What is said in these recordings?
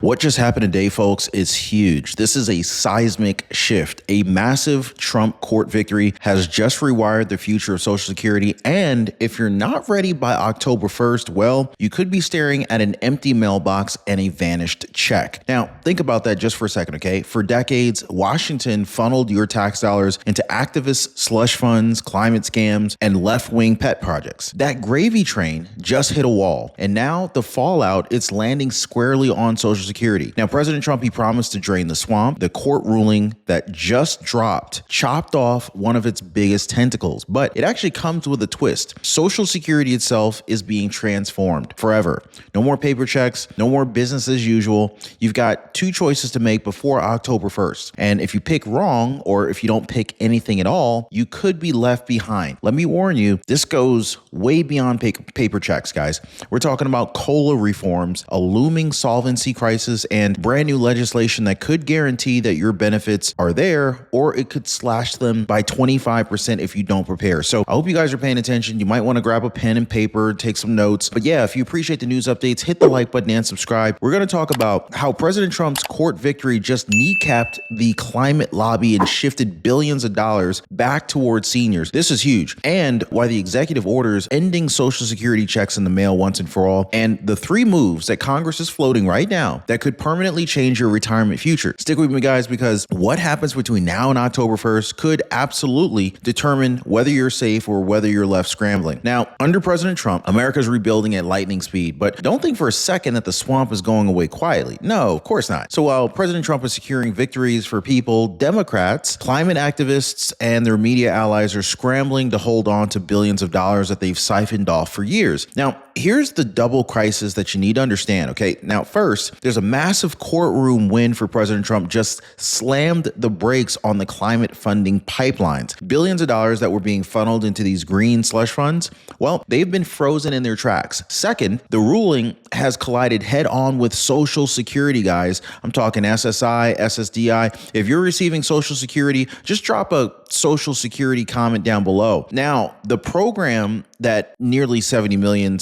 What just happened today, folks, is huge. This is a seismic shift. A massive Trump court victory has just rewired the future of Social Security. And if you're not ready by October 1st, well, you could be staring at an empty mailbox and a vanished check. Now, think about that just for a second, okay? For decades, Washington funneled your tax dollars into activist slush funds, climate scams, and left-wing pet projects. That gravy train just hit a wall. And now the fallout, it's landing squarely on Social Security. Now, President Trump, he promised to drain the swamp. The court ruling that just dropped chopped off one of its biggest tentacles, but it actually comes with a twist. Social Security itself is being transformed forever. No more paper checks, no more business as usual. You've got two choices to make before October 1st. And if you pick wrong, or if you don't pick anything at all, you could be left behind. Let me warn you, this goes way beyond paper checks, guys. We're talking about COLA reforms, a looming solvency crisis, and brand new legislation that could guarantee that your benefits are there, or it could slash them by 25% if you don't prepare. So I hope you guys are paying attention. You might want to grab a pen and paper, take some notes. But yeah, if you appreciate the news updates, hit the like button and subscribe. We're going to talk about how President Trump's court victory just kneecapped the climate lobby and shifted billions of dollars back towards seniors. This is huge. And why the executive orders ending Social Security checks in the mail once and for all, and the three moves that Congress is floating right now that could permanently change your retirement future. Stick with me, guys, because what happens between now and October 1st could absolutely determine whether you're safe or whether you're left scrambling. Now, under President Trump, America's rebuilding at lightning speed, but don't think for a second that the swamp is going away quietly. No, of course not. So while President Trump is securing victories for people, Democrats, climate activists, and their media allies are scrambling to hold on to billions of dollars that they've siphoned off for years. Now, here's the double crisis that you need to understand, okay? Now, first, there's a massive courtroom win for President Trump, just slammed the brakes on the climate funding pipelines. Billions of dollars that were being funneled into these green slush funds, well, they've been frozen in their tracks. Second, the ruling has collided head on with Social Security, guys. I'm talking SSI, SSDI. If you're receiving Social Security, just drop a Social Security comment down below. Now, the program that nearly 70 million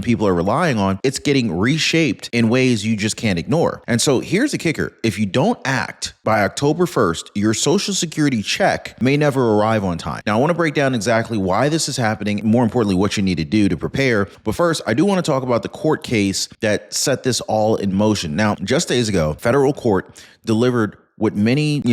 people are relying on, it's getting reshaped in ways you just can't ignore. And so here's the kicker. If you don't act by October 1st, your Social Security check may never arrive on time. Now, I want to break down exactly why this is happening, and more importantly, what you need to do to prepare. But first, I do want to talk about the court case that set this all in motion. Now, just days ago, federal court delivered what many,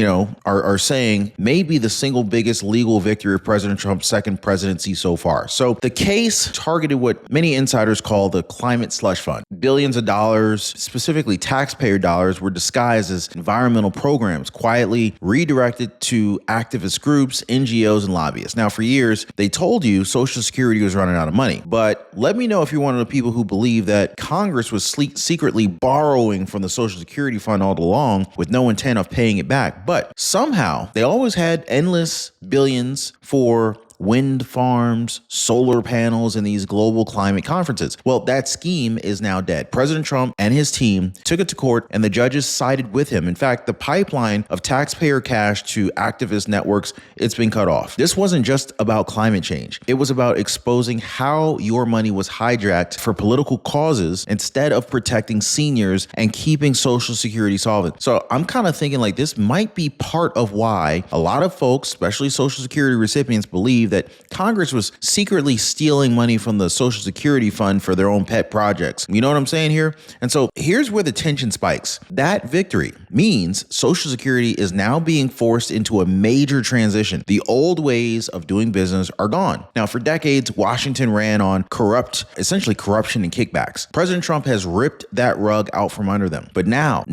are saying may be the single biggest legal victory of President Trump's second presidency so far. So the case targeted what many insiders call the climate slush fund. Billions of dollars, specifically taxpayer dollars, were disguised as environmental programs, quietly redirected to activist groups, NGOs, and lobbyists. Now, for years, they told you Social Security was running out of money. But let me know if you're one of the people who believe that Congress was secretly borrowing from the Social Security fund all along with no intent of paying it back. But somehow they always had endless billions for wind farms, solar panels, and these global climate conferences. Well, that scheme is now dead. President Trump and his team took it to court, and the judges sided with him. In fact, the pipeline of taxpayer cash to activist networks, it's been cut off. This wasn't just about climate change. It was about exposing how your money was hijacked for political causes instead of protecting seniors and keeping Social Security solvent. So I'm kind of thinking like this might be part of why a lot of folks, especially Social Security recipients, believe that Congress was secretly stealing money from the Social Security fund for their own pet projects. You know what I'm saying here? And so here's where the tension spikes. That victory means Social Security is now being forced into a major transition. The old ways of doing business are gone. Now, for decades, Washington ran on essentially corruption and kickbacks. President Trump has ripped that rug out from under them. But now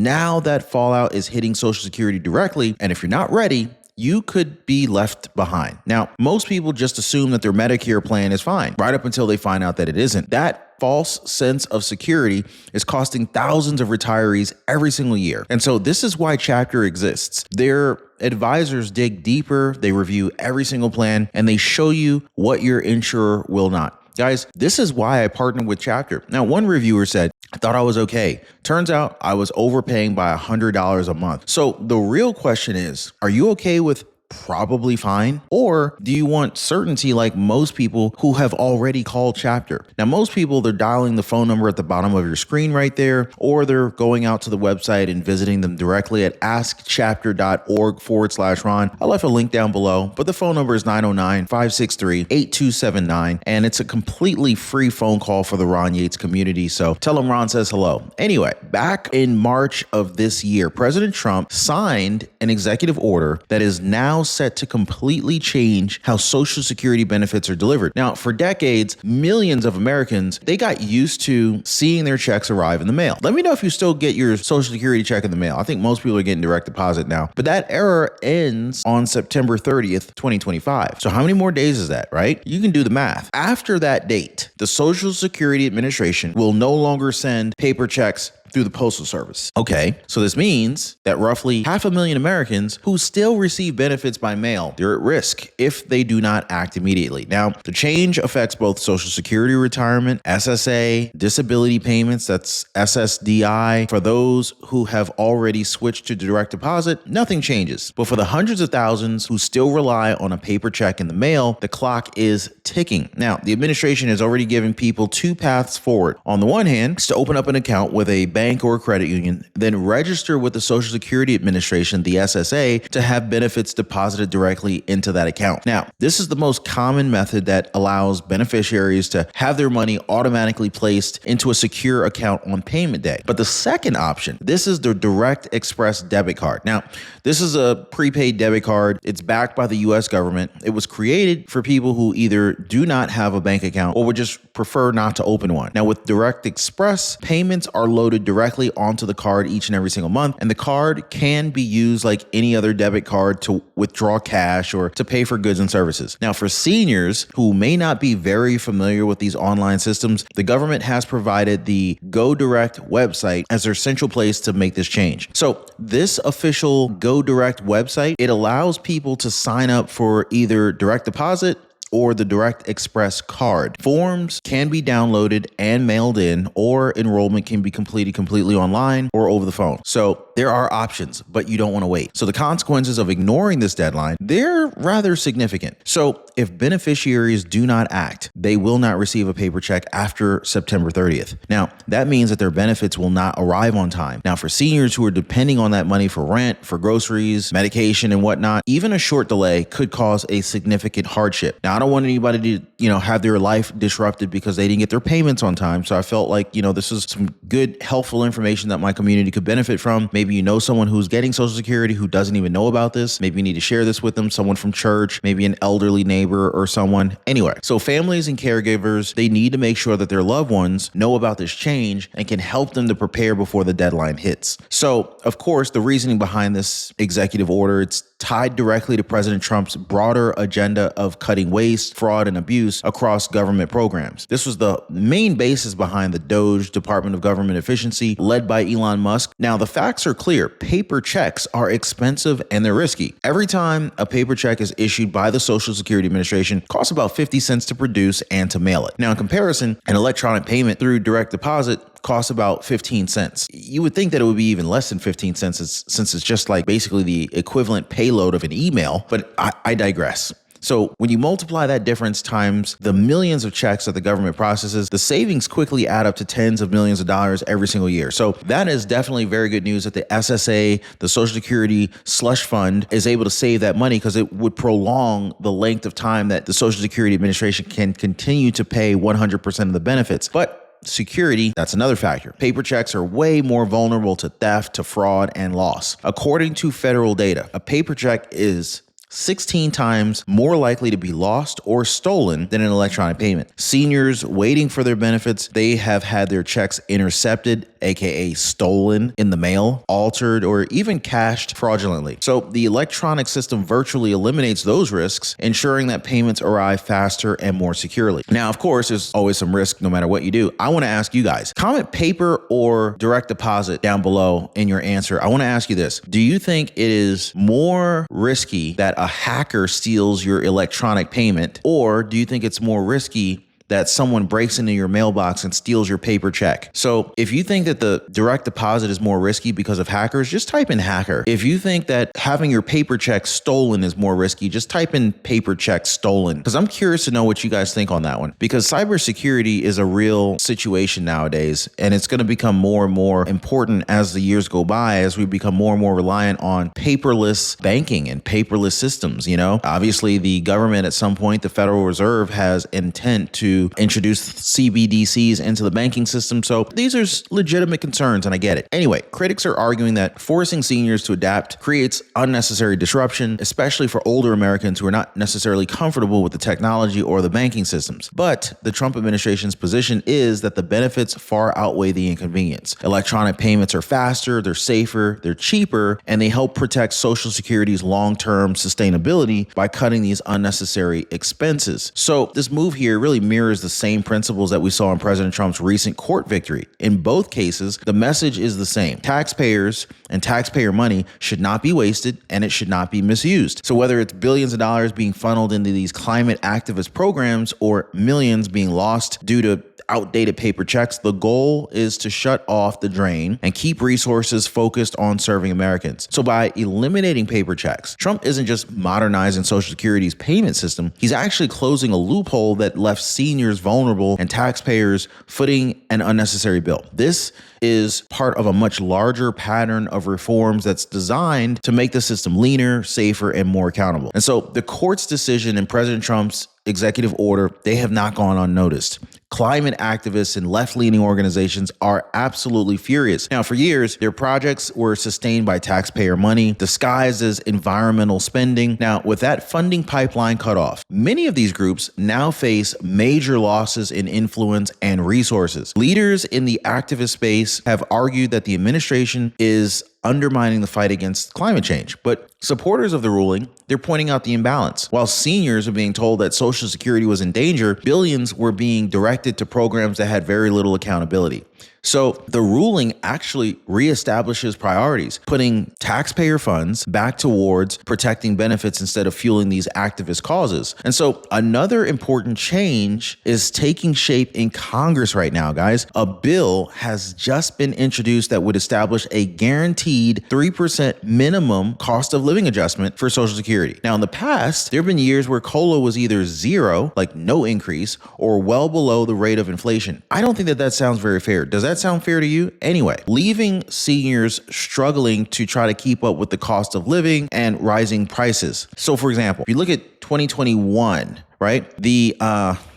that fallout is hitting Social Security directly, and if you're not ready, you could be left behind. Now, most people just assume that their Medicare plan is fine, right up until they find out that it isn't. That false sense of security is costing thousands of retirees every single year. And so this is why Chapter exists. Their advisors dig deeper, they review every single plan, and they show you what your insurer will not. Guys, this is why I partnered with Chapter. Now, one reviewer said, I thought I was okay. Turns out I was overpaying by $100 a month. So the real question is, are you okay with probably fine? Or do you want certainty like most people who have already called Chapter? Now, most people, they're dialing the phone number at the bottom of your screen right there, or they're going out to the website and visiting them directly at askchapter.org/Ron. I left a link down below, but the phone number is 909-563-8279, and it's a completely free phone call for the Ron Yates community. So tell them Ron says hello. Anyway, back in March of this year, President Trump signed an executive order that is now set to completely change how Social Security benefits are delivered. Now, for decades, millions of Americans, they got used to seeing their checks arrive in the mail. Let me know if you still get your Social Security check in the mail. I think most people are getting direct deposit now, but that era ends on September 30th, 2025. So how many more days is that, right? You can do the math. After that date, the Social Security Administration will no longer send paper checks through the Postal Service. Okay, so this means that roughly 500,000 Americans who still receive benefits by mail, they're at risk if they do not act immediately. Now, the change affects both Social Security retirement, SSA, disability payments, that's SSDI. For those who have already switched to direct deposit, nothing changes. But for the hundreds of thousands who still rely on a paper check in the mail, the clock is ticking. Now, the administration has already given people two paths forward. On the one hand, it's to open up an account with a bank or a credit union, then register with the Social Security Administration, the SSA, to have benefits deposited directly into that account. Now, this is the most common method that allows beneficiaries to have their money automatically placed into a secure account on payment day. But the second option, this is the Direct Express debit card. Now, this is a prepaid debit card. It's backed by the US government. It was created for people who either do not have a bank account or would just prefer not to open one. Now, with Direct Express, payments are loaded directly onto the card each and every single month, and the card can be used like any other debit card to withdraw cash or to pay for goods and services. Now, for seniors who may not be very familiar with these online systems, the government has provided the Go Direct website as their central place to make this change. So this official Go Direct website, it allows people to sign up for either direct deposit or the Direct Express card. Forms can be downloaded and mailed in, or enrollment can be completed completely online or over the phone. So there are options, but you don't want to wait. So the consequences of ignoring this deadline, they're rather significant. So if beneficiaries do not act, they will not receive a paper check after September 30th. Now, that means that their benefits will not arrive on time. Now, for seniors who are depending on that money for rent, for groceries, medication, and whatnot, even a short delay could cause a significant hardship. Now, I don't want anybody to, have their life disrupted because they didn't get their payments on time. So I felt like, this is some good, helpful information that my community could benefit from. Maybe you know someone who's getting Social Security who doesn't even know about this. Maybe you need to share this with them, someone from church, maybe an elderly neighbor or someone. Anyway, so families and caregivers, they need to make sure that their loved ones know about this change and can help them to prepare before the deadline hits. So, of course, the reasoning behind this executive order, it's tied directly to President Trump's broader agenda of cutting waste, fraud, and abuse across government programs. This was the main basis behind the DOGE, Department of Government Efficiency, led by Elon Musk. Now, the facts are clear. Paper checks are expensive and they're risky. Every time a paper check is issued by the Social Security Administration, it costs about 50 cents to produce and to mail it. Now, in comparison, an electronic payment through direct deposit costs about 15 cents. You would think that it would be even less than 15 cents since it's just like basically the equivalent payload of an email, but I digress. So when you multiply that difference times the millions of checks that the government processes, the savings quickly add up to tens of millions of dollars every single year. So that is definitely very good news that the SSA, the Social Security slush fund, is able to save that money because it would prolong the length of time that the Social Security Administration can continue to pay 100% of the benefits. But security, that's another factor. Paper checks are way more vulnerable to theft, to fraud, and loss. According to federal data, a paper check is 16 times more likely to be lost or stolen than an electronic payment. Seniors waiting for their benefits, they have had their checks intercepted, aka stolen in the mail, altered, or even cashed fraudulently. So the electronic system virtually eliminates those risks, ensuring that payments arrive faster and more securely. Now, of course, there's always some risk no matter what you do. I want to ask you guys, comment paper or direct deposit down below in your answer. I want to ask you this. Do you think it is more risky that a hacker steals your electronic payment, or do you think it's more risky that someone breaks into your mailbox and steals your paper check. So if you think that the direct deposit is more risky because of hackers, just type in hacker. If you think that having your paper check stolen is more risky, just type in paper check stolen. Because I'm curious to know what you guys think on that one. Because cybersecurity is a real situation nowadays, and it's going to become more and more important as the years go by, as we become more and more reliant on paperless banking and paperless systems. Obviously the government at some point, the Federal Reserve, has intent to introduce CBDCs into the banking system. So these are legitimate concerns, and I get it. Anyway, critics are arguing that forcing seniors to adapt creates unnecessary disruption, especially for older Americans who are not necessarily comfortable with the technology or the banking systems. But the Trump administration's position is that the benefits far outweigh the inconvenience. Electronic payments are faster, they're safer, they're cheaper, and they help protect Social Security's long-term sustainability by cutting these unnecessary expenses. So this move here really mirrors the same principles that we saw in President Trump's recent court victory. In both cases, the message is the same. Taxpayers and taxpayer money should not be wasted, and it should not be misused. So whether it's billions of dollars being funneled into these climate activist programs or millions being lost due to outdated paper checks, the goal is to shut off the drain and keep resources focused on serving Americans. So by eliminating paper checks, Trump isn't just modernizing Social Security's payment system, he's actually closing a loophole that left seniors vulnerable and taxpayers footing an unnecessary bill. This is part of a much larger pattern of reforms that's designed to make the system leaner, safer, and more accountable. And so the court's decision and President Trump's executive order, they have not gone unnoticed. Climate activists and left-leaning organizations are absolutely furious. Now, for years, their projects were sustained by taxpayer money, disguised as environmental spending. Now, with that funding pipeline cut off, many of these groups now face major losses in influence and resources. Leaders in the activist space have argued that the administration is undermining the fight against climate change. But supporters of the ruling, they're pointing out the imbalance. While seniors are being told that Social Security was in danger, billions were being directed to programs that had very little accountability. So the ruling actually reestablishes priorities, putting taxpayer funds back towards protecting benefits instead of fueling these activist causes. And so another important change is taking shape in Congress right now, guys. A bill has just been introduced that would establish a guaranteed 3% minimum cost of living adjustment for Social Security. Now, in the past, there have been years where COLA was either zero, like no increase, or well below the rate of inflation. I don't think that sounds very fair. Does that sound fair to you? Anyway, leaving seniors struggling to try to keep up with the cost of living and rising prices. So for example, if you look at 2021, right? The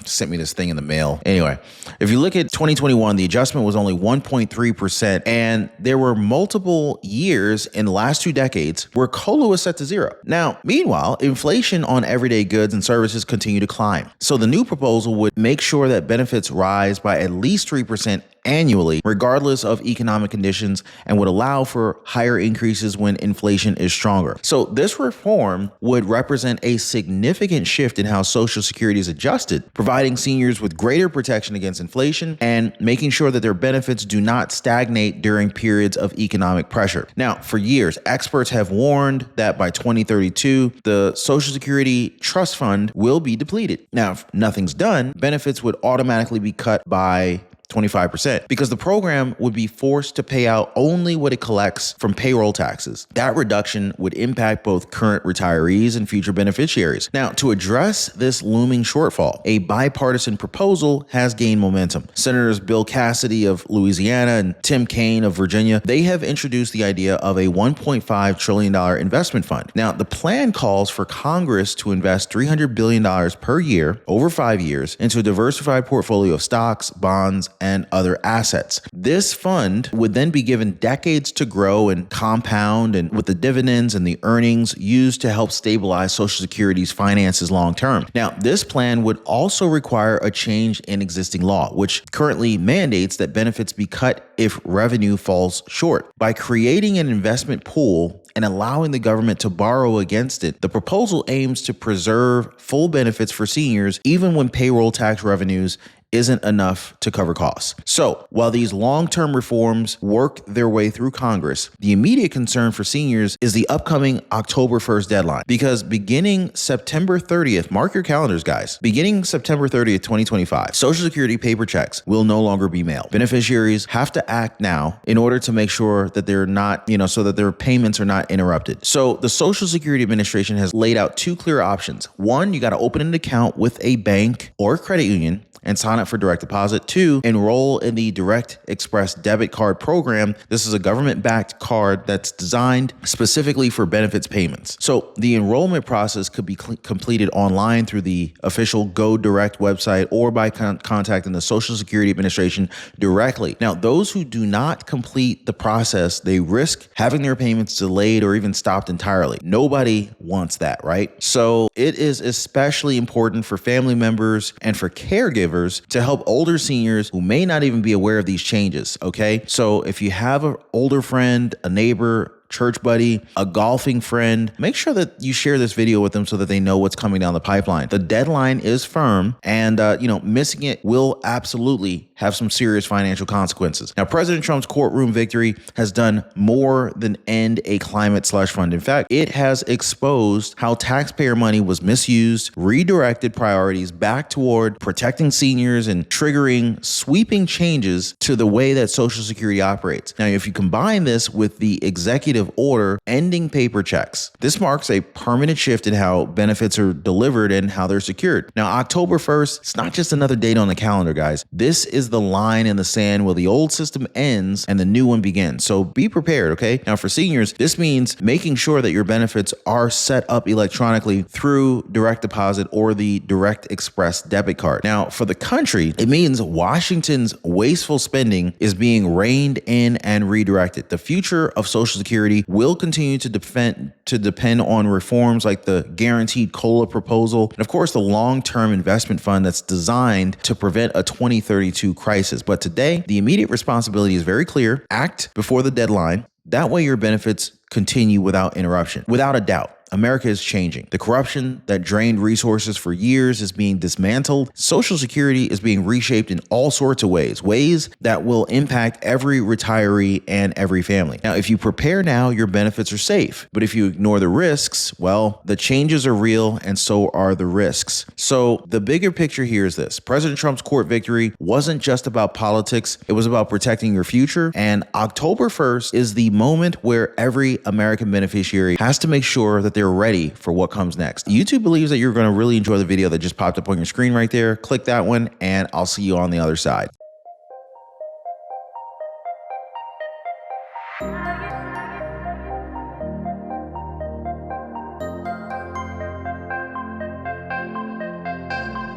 sent me this thing in the mail. Anyway, if you look at 2021, the adjustment was only 1.3%. And there were multiple years in the last 2 decades where COLA was set to zero. Now, meanwhile, inflation on everyday goods and services continue to climb. So the new proposal would make sure that benefits rise by at least 3% annually, regardless of economic conditions, and would allow for higher increases when inflation is stronger. So this reform would represent a significant shift in how Social Security is adjusted, providing seniors with greater protection against inflation and making sure that their benefits do not stagnate during periods of economic pressure. Now, for years, experts have warned that by 2032, the Social Security Trust Fund will be depleted. Now, if nothing's done, benefits would automatically be cut by 25% because the program would be forced to pay out only what it collects from payroll taxes. That reduction would impact both current retirees and future beneficiaries. Now, to address this looming shortfall, a bipartisan proposal has gained momentum. Senators Bill Cassidy of Louisiana and Tim Kaine of Virginia, they have introduced the idea of a $1.5 trillion investment fund. Now, the plan calls for Congress to invest $300 billion per year over 5 years into a diversified portfolio of stocks, bonds, and other assets. This fund would then be given decades to grow and compound, and with the dividends and the earnings used to help stabilize Social Security's finances long term. Now, this plan would also require a change in existing law, which currently mandates that benefits be cut if revenue falls short. By creating an investment pool and allowing the government to borrow against it, the proposal aims to preserve full benefits for seniors even when payroll tax revenues isn't enough to cover costs. So while these long-term reforms work their way through Congress, the immediate concern for seniors is the upcoming October 1st deadline. Because beginning September 30th, mark your calendars, guys, beginning September 30th, 2025, Social Security paper checks will no longer be mailed. Beneficiaries have to act now in order to make sure that they're not, so that their payments are not interrupted. So the Social Security Administration has laid out two clear options. One, you got to open an account with a bank or credit union and sign up for direct deposit. Two, enroll in the Direct Express debit card program. This is a government-backed card that's designed specifically for benefits payments. So the enrollment process could be completed online through the official Go Direct website or by contacting the Social Security Administration directly. Now, those who do not complete the process, they risk having their payments delayed or even stopped entirely. Nobody wants that, right? So it is especially important for family members and for caregivers to help older seniors who may not even be aware of these changes, okay? So if you have an older friend, a neighbor, church buddy, a golfing friend, make sure that you share this video with them so that they know what's coming down the pipeline. The deadline is firm, and missing it will absolutely have some serious financial consequences. Now, President Trump's courtroom victory has done more than end a climate slush fund. In fact, it has exposed how taxpayer money was misused, redirected priorities back toward protecting seniors, and triggering sweeping changes to the way that Social Security operates. Now, if you combine this with the executive order ending paper checks, this marks a permanent shift in how benefits are delivered and how they're secured. Now, October 1st, it's not just another date on the calendar, guys. This is the line in the sand where the old system ends and the new one begins. So be prepared, okay? Now, for seniors, this means making sure that your benefits are set up electronically through direct deposit or the Direct Express debit card. Now, for the country, it means Washington's wasteful spending is being reined in and redirected. The future of Social Security will continue to depend on reforms like the guaranteed COLA proposal, and of course the long-term investment fund that's designed to prevent a 2032 crisis. But today, the immediate responsibility is very clear. Act before the deadline. That way your benefits continue without interruption. Without a doubt, America is changing. The corruption that drained resources for years is being dismantled. Social Security is being reshaped in all sorts of ways that will impact every retiree and every family. Now, if you prepare now, your benefits are safe. But if you ignore the risks, well, the changes are real and so are the risks. So the bigger picture here is this. President Trump's court victory wasn't just about politics. It was about protecting your future. And October 1st is the moment where every American beneficiary has to make sure that they're ready for what comes next. YouTube believes that you're going to really enjoy the video that just popped up on your screen right there. Click that one and I'll see you on the other side.